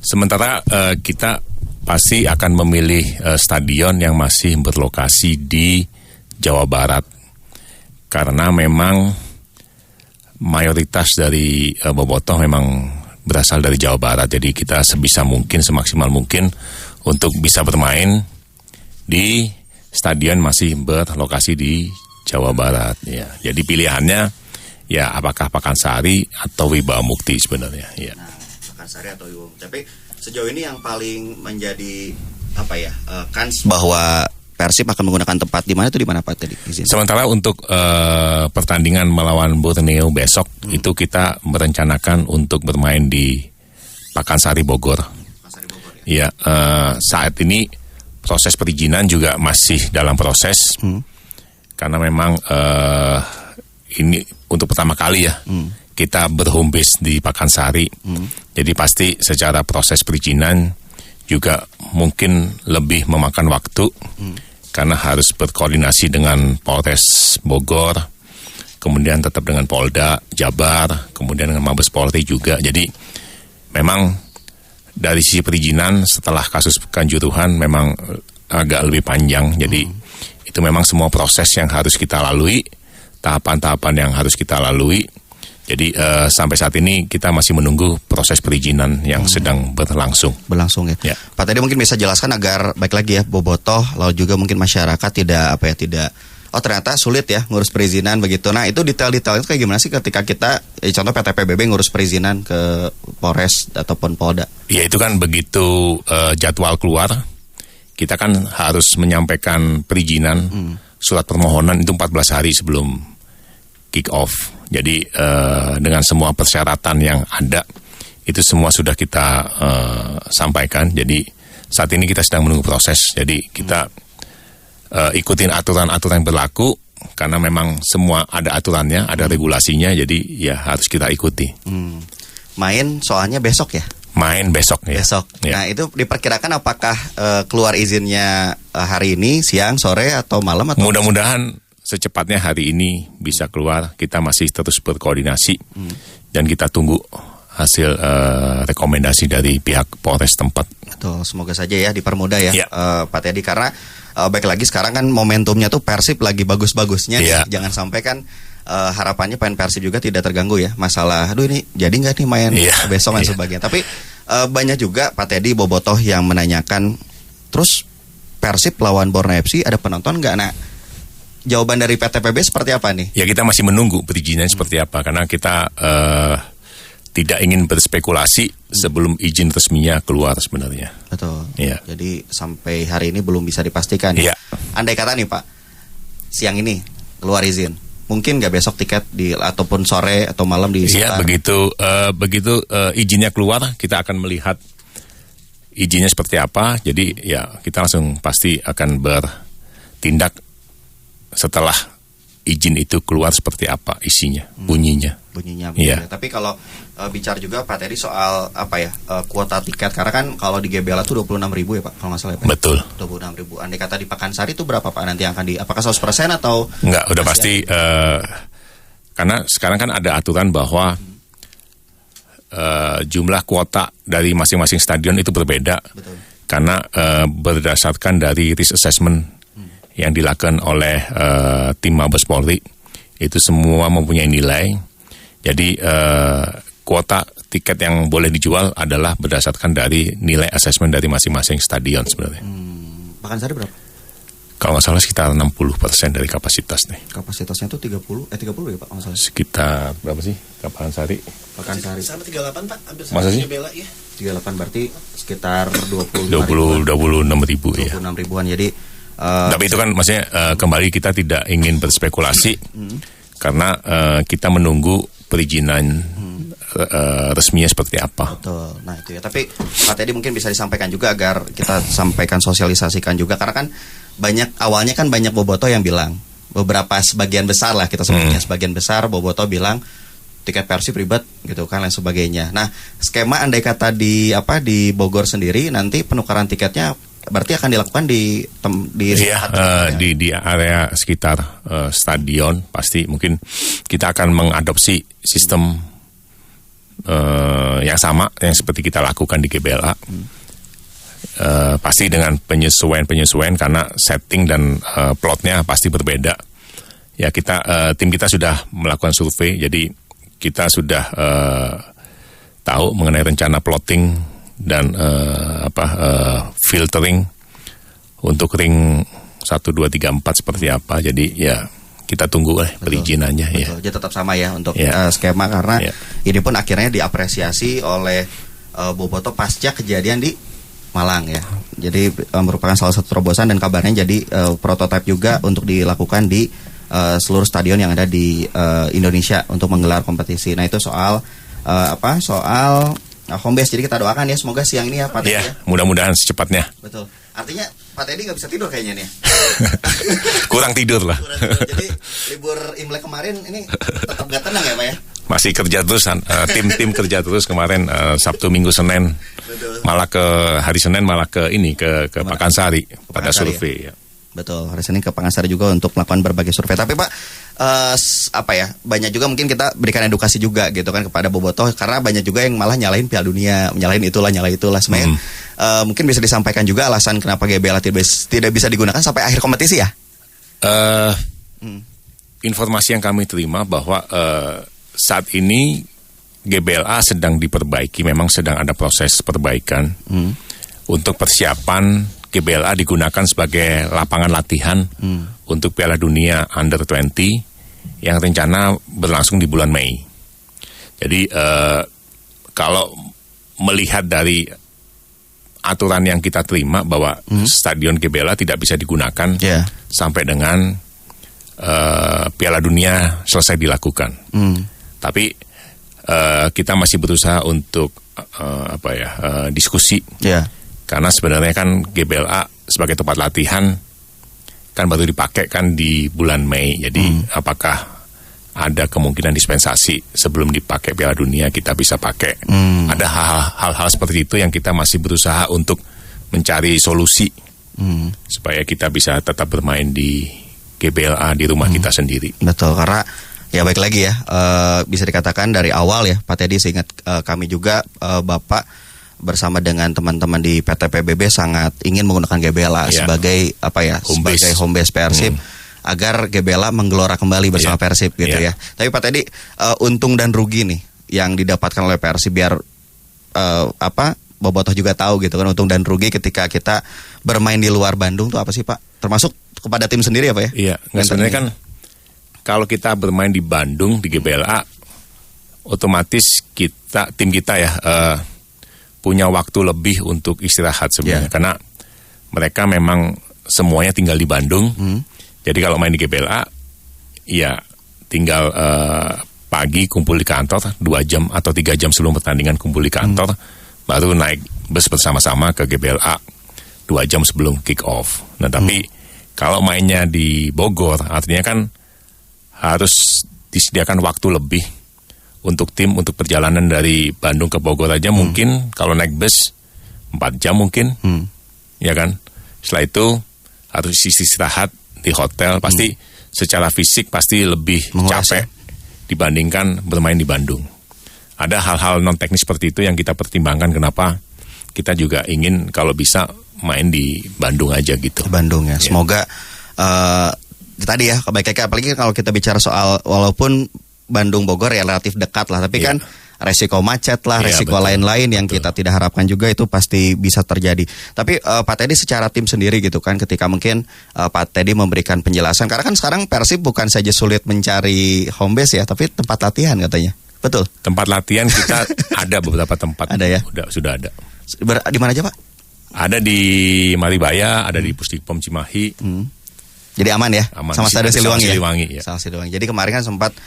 Sementara kita pasti akan memilih stadion yang masih berlokasi di Jawa Barat. Karena memang mayoritas dari bobotoh memang berasal dari Jawa Barat. Jadi kita sebisa mungkin, semaksimal mungkin untuk bisa bermain di stadion masih berlokasi di Jawa Barat. Ya. Jadi pilihannya ya apakah Pakansari atau Wibawa Mukti sebenarnya. Ya. Nah, Pakansari atau Wibawa Mukti. Tapi sejauh ini yang paling menjadi kans bahwa Persib akan menggunakan tempat di mana itu di mana Pak tadi? Sementara untuk pertandingan melawan Borneo besok itu kita merencanakan untuk bermain di Pakansari Bogor. Ya, saat ini proses perizinan juga masih dalam proses karena memang ini untuk pertama kali ya kita berhome base di Pakansari. Jadi pasti secara proses perizinan juga mungkin lebih memakan waktu. Karena harus berkoordinasi dengan Polres Bogor, kemudian tetap dengan Polda Jabar, kemudian dengan Mabes Polri juga. Jadi memang dari sisi perizinan setelah kasus Kanjuruhan memang agak lebih panjang. Jadi itu memang semua proses yang harus kita lalui, tahapan-tahapan yang harus kita lalui. Jadi sampai saat ini kita masih menunggu proses perizinan yang sedang berlangsung. Berlangsung ya. Pak tadi mungkin bisa jelaskan agar baik lagi ya bobotoh, lalu juga mungkin masyarakat tidak ternyata sulit ya ngurus perizinan begitu. Nah itu detail-detail itu kayak gimana sih ketika kita contoh PT PBB ngurus perizinan ke Polres ataupun Polda? Ya itu kan begitu jadwal keluar, kita kan harus menyampaikan perizinan surat permohonan itu 14 hari sebelum kick off. Jadi dengan semua persyaratan yang ada itu semua sudah kita sampaikan. Jadi saat ini kita sedang menunggu proses. Jadi kita ikutin aturan-aturan yang berlaku karena memang semua ada aturannya, ada regulasinya. Jadi ya harus kita ikuti. Main soalnya besok ya? Main besok ya. Besok. Ya. Nah itu diperkirakan apakah keluar izinnya hari ini, siang, sore atau malam? Atau mudah-mudahan secepatnya hari ini bisa keluar. Kita masih terus berkoordinasi dan kita tunggu hasil rekomendasi dari pihak Polres tempat. Betul, semoga saja ya dipermudah ya, Pak Teddy, karena baik lagi sekarang kan momentumnya tuh Persib lagi bagus-bagusnya. Jangan sampai kan harapannya pemain Persib juga tidak terganggu ya masalah aduh ini jadi nggak nih main besok dan sebagainya. Tapi banyak juga Pak Teddy bobotoh yang menanyakan terus Persib lawan Borneo FC ada penonton nggak? Nah jawaban dari PT PB seperti apa nih? Ya kita masih menunggu perizinan seperti apa karena kita tidak ingin berspekulasi sebelum izin resminya keluar sebenarnya. Betul. Ya. Jadi sampai hari ini belum bisa dipastikan. Ya. Andai kata nih Pak, siang ini keluar izin, mungkin nggak besok tiket ataupun sore atau malam di Iya, begitu izinnya keluar kita akan melihat izinnya seperti apa. Jadi ya kita langsung pasti akan bertindak setelah izin itu keluar seperti apa isinya, bunyinya. Iya. Tapi kalau bicara juga Pak Teddy soal kuota tiket, karena kan kalau di GBLA itu 26.000 ya Pak, kalau nggak salah ya Pak. Betul. 26.000. Andai kata di Pakansari itu berapa Pak nanti yang akan apakah 100% atau? Enggak, udah pasti. Karena sekarang kan ada aturan bahwa jumlah kuota dari masing-masing stadion itu berbeda. Betul. Karena berdasarkan dari risk assessment yang dilakukan oleh tim Mabes Polri, itu semua mempunyai nilai. Jadi kuota tiket yang boleh dijual adalah berdasarkan dari nilai asesmen dari masing-masing stadion sebenarnya. Pakansari berapa? Kalau nggak salah sekitar 60% dari kapasitas nih. Kapasitasnya itu 30 ya Pak? Kalau salah. Sekitar berapa sih Pakansari? Pakansari sama 38 Pak, hampir sama. Masa sih? Bela, ya. 38 berarti sekitar 26 ribu ya. 26 ribuan. Jadi tapi itu kan maksudnya kembali kita tidak ingin berspekulasi karena kita menunggu perizinan resminya seperti apa. Betul. Nah itu ya. Tapi Pak Teddy mungkin bisa disampaikan juga agar kita sampaikan sosialisasikan juga, karena kan awalnya kan banyak bobotoh yang bilang, sebagian besar lah kita sebutnya, sebagian besar bobotoh bilang tiket Persib ribet gitu kan lain sebagainya. Nah skema andai kata di Bogor sendiri nanti penukaran tiketnya berarti akan dilakukan di area sekitar stadion. Pasti mungkin kita akan mengadopsi sistem yang sama yang seperti kita lakukan di GBLA. Pasti dengan penyesuaian karena setting dan plotnya pasti berbeda. Ya tim kita sudah melakukan survei, jadi kita sudah tahu mengenai rencana plotting dan filtering untuk ring 1, 2, 3, 4 seperti apa. Jadi ya kita tunggu perizinannya. Betul. Jadi tetap sama ya untuk skema karena ini pun akhirnya diapresiasi oleh Bobotoh pasca kejadian di Malang ya. Jadi merupakan salah satu terobosan dan kabarnya jadi prototipe juga untuk dilakukan di seluruh stadion yang ada di Indonesia untuk menggelar kompetisi. Nah itu soal home base. Jadi kita doakan ya semoga siang ini ya Pak Teddy ya. Mudah-mudahan secepatnya. Betul. Artinya Pak Teddy nggak bisa tidur kayaknya nih. Kurang tidur lah. Jadi libur Imlek kemarin ini tetap gak tenang ya Pak ya? Masih kerja terus, tim kerja terus kemarin Sabtu, Minggu, Senin. Betul. Malah ke hari Senin malah ke Pakansari pada survei ya. Betul, hari Senin ke Pakansari juga untuk melakukan berbagai survei. Tapi Pak, banyak juga mungkin kita berikan edukasi juga gitu kan kepada Bobotoh karena banyak juga yang malah nyalahin Piala Dunia, nyalahin itulah sebenarnya. Mungkin bisa disampaikan juga alasan kenapa GBLA tidak bisa digunakan sampai akhir kompetisi ya? Informasi yang kami terima bahwa saat ini GBLA sedang diperbaiki, memang sedang ada proses perbaikan untuk persiapan GBLA digunakan sebagai lapangan latihan untuk Piala Dunia Under 20 yang rencana berlangsung di bulan Mei. Jadi kalau melihat dari aturan yang kita terima bahwa stadion GBLA tidak bisa digunakan sampai dengan Piala Dunia selesai dilakukan. Tapi kita masih berusaha untuk diskusi. Karena sebenarnya kan GBLA sebagai tempat latihan kan baru dipakai kan di bulan Mei. Jadi apakah ada kemungkinan dispensasi sebelum dipakai Piala Dunia kita bisa pakai. Ada hal-hal seperti itu yang kita masih berusaha untuk mencari solusi supaya kita bisa tetap bermain di GBLA di rumah kita sendiri. Betul, karena ya baik lagi ya bisa dikatakan dari awal ya Pak Teddy, seingat kami juga Bapak bersama dengan teman-teman di PT PBB sangat ingin menggunakan GBLA sebagai sebagai home base Persib agar GBLA menggelora kembali bersama Persib gitu ya. Tapi Pak Teddy, untung dan rugi nih yang didapatkan oleh Persib biar Bobotoh juga tahu gitu kan, untung dan rugi ketika kita bermain di luar Bandung tuh apa sih Pak? Termasuk kepada tim sendiri ya Pak ya? Iya, sebenarnya kan kalau kita bermain di Bandung di GBLA otomatis tim kita ya punya waktu lebih untuk istirahat sebenarnya karena mereka memang semuanya tinggal di Bandung. Jadi kalau main di GBLA ya tinggal pagi kumpul di kantor 2 jam atau 3 jam sebelum pertandingan kumpul di kantor, baru naik bus bersama-sama ke GBLA 2 jam sebelum kick off. Nah tapi kalau mainnya di Bogor artinya kan harus disediakan waktu lebih untuk tim, untuk perjalanan dari Bandung ke Bogor aja mungkin kalau naik bus 4 jam mungkin, ya kan. Setelah itu harus istirahat di hotel, pasti secara fisik pasti lebih capek dibandingkan bermain di Bandung. Ada hal-hal non teknis seperti itu yang kita pertimbangkan kenapa kita juga ingin kalau bisa main di Bandung aja gitu. Bandung ya, semoga tadi ya baik-baik, apalagi kalau kita bicara soal walaupun Bandung Bogor ya relatif dekat lah, tapi kan resiko macet lah, resiko lain-lain yang kita tidak harapkan juga itu pasti bisa terjadi. Tapi Pak Teddy secara tim sendiri gitu kan, ketika mungkin Pak Teddy memberikan penjelasan, karena kan sekarang Persib bukan saja sulit mencari home base ya, tapi tempat latihan katanya. Betul? Tempat latihan kita ada beberapa tempat. Ada ya? Sudah ada. Di mana aja Pak? Ada di Maribaya, ada di Pusdikpom Cimahi. Jadi aman ya? Aman. Sama Stadion Siliwangi ya? Siliwangi. Jadi kemarin kan sempat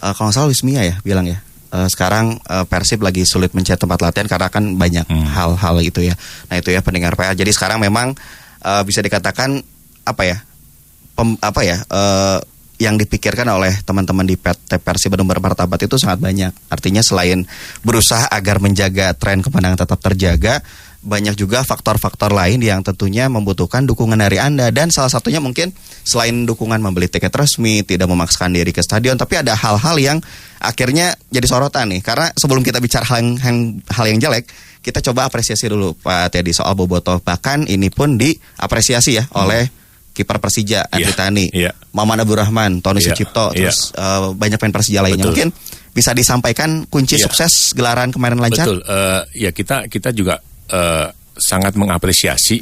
kalau nggak salah Wismia ya bilang ya, sekarang Persib lagi sulit mencari tempat latihan karena kan banyak hal-hal itu ya. Nah itu ya pendengar PA. Jadi sekarang memang bisa dikatakan yang dipikirkan oleh teman-teman di PT Persib Bandung Bermartabat itu sangat banyak. Artinya selain berusaha agar menjaga tren kemenangan tetap terjaga, banyak juga faktor-faktor lain yang tentunya membutuhkan dukungan dari Anda. Dan salah satunya mungkin selain dukungan membeli tiket resmi, tidak memaksakan diri ke stadion, tapi ada hal-hal yang akhirnya jadi sorotan nih. Karena sebelum kita bicara hal yang jelek, kita coba apresiasi dulu Pak Teddy soal Bobotoh. Bahkan ini pun diapresiasi ya oleh kiper Persija Andri Tani, Maman Abdurrahman, Tony Sucipto, terus banyak pemain Persija lainnya. Mungkin bisa disampaikan kunci sukses gelaran kemarin lancar. Betul, ya kita juga sangat mengapresiasi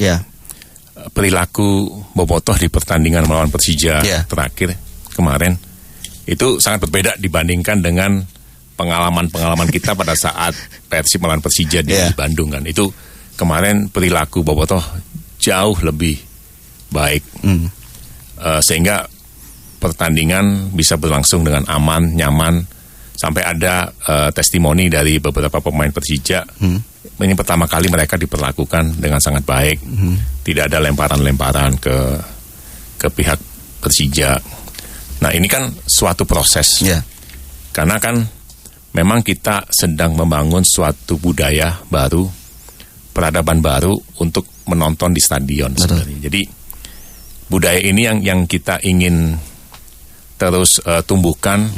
perilaku Bobotoh di pertandingan melawan Persija terakhir kemarin. Itu sangat berbeda dibandingkan dengan pengalaman kita pada saat Persib melawan Persija di Bandung kan. Itu kemarin perilaku Bobotoh jauh lebih baik, sehingga pertandingan bisa berlangsung dengan aman, nyaman. Sampai ada testimoni dari beberapa pemain Persija. Ini pertama kali mereka diperlakukan dengan sangat baik. Tidak ada lemparan-lemparan ke pihak Persija. Nah ini kan suatu proses. Karena kan memang kita sedang membangun suatu budaya baru, peradaban baru untuk menonton di stadion sebenarnya. Jadi budaya ini yang kita ingin terus tumbuhkan,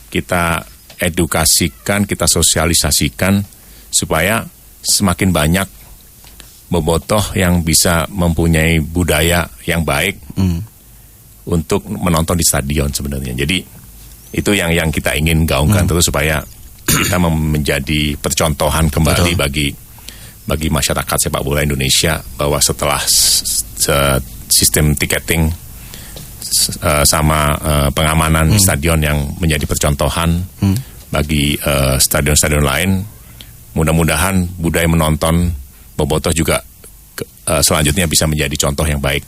kita edukasikan, kita sosialisasikan supaya semakin banyak Bobotoh yang bisa mempunyai budaya yang baik untuk menonton di stadion sebenarnya. Jadi itu yang kita ingin gaungkan terus supaya kita menjadi percontohan kembali bagi masyarakat sepak bola Indonesia bahwa setelah sistem tiketing sama pengamanan stadion yang menjadi percontohan bagi stadion-stadion lain, mudah-mudahan budaya menonton Bobotoh juga selanjutnya bisa menjadi contoh yang baik